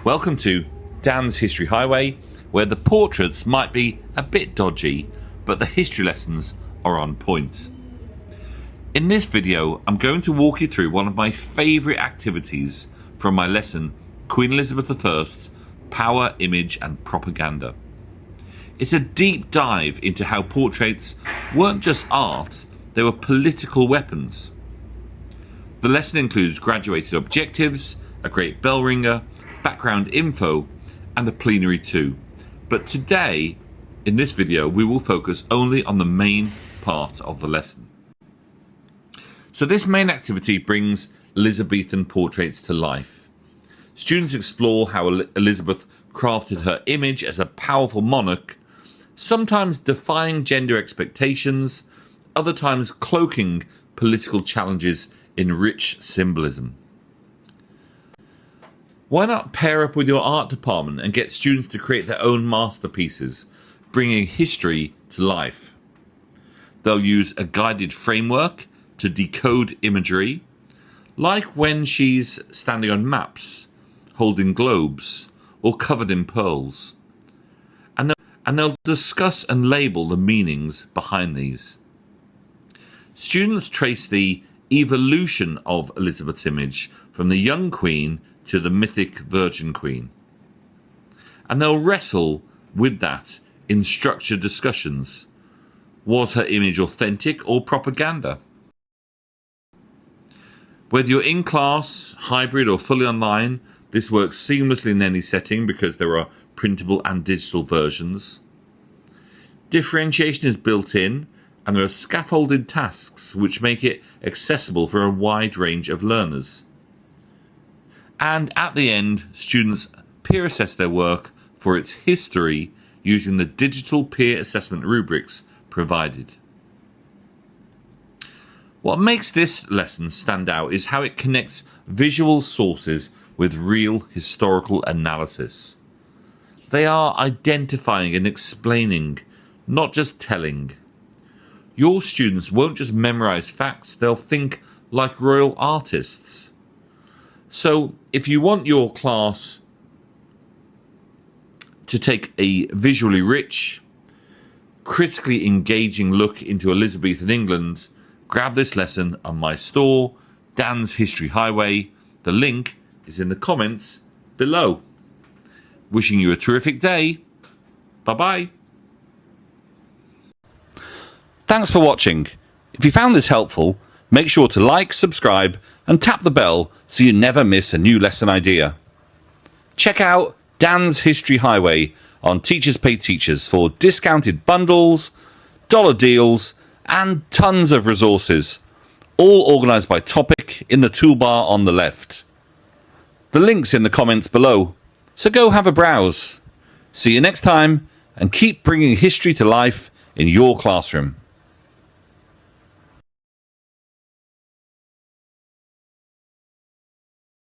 Welcome to Dan's History Highway, where the portraits might be a bit dodgy, but the history lessons are on point. In this video, I'm going to walk you through one of my favourite activities from my lesson, Queen Elizabeth I, Power, Image and Propaganda. It's a deep dive into how portraits weren't just art, they were political weapons. The lesson includes graduated objectives, a great bell ringer, background info and a plenary too. But today, in this video, we will focus only on the main part of the lesson. So this main activity brings Elizabethan portraits to life. Students explore how Elizabeth crafted her image as a powerful monarch, sometimes defying gender expectations, other times cloaking political challenges in rich symbolism. Why not pair up with your art department and get students to create their own masterpieces, bringing history to life? They'll use a guided framework to decode imagery, like when she's standing on maps, holding globes, or covered in pearls. And they'll discuss and label the meanings behind these. Students trace the evolution of Elizabeth's image from the young queen to the mythic Virgin Queen. And they'll wrestle with that in structured discussions. Was her image authentic or propaganda? Whether you're in class, hybrid or fully online, this works seamlessly in any setting because there are printable and digital versions. Differentiation is built in and there are scaffolded tasks which make it accessible for a wide range of learners. And at the end, students peer assess their work for its history using the digital peer assessment rubrics provided. What makes this lesson stand out is how it connects visual sources with real historical analysis. They are identifying and explaining, not just telling. Your students won't just memorize facts, they'll think like royal artists. So if you want your class to take a visually rich, critically engaging look into Elizabethan England, grab this lesson on my store, Dan's History Highway. The link is in the comments below. Wishing you a terrific day. Bye-bye. Thanks for watching. If you found this helpful, make sure to like, subscribe, and tap the bell so you never miss a new lesson idea. Check out Dan's History Highway on Teachers Pay Teachers for discounted bundles, dollar deals, and tons of resources, all organised by topic in the toolbar on the left. The link's in the comments below, so go have a browse. See you next time, and keep bringing history to life in your classroom.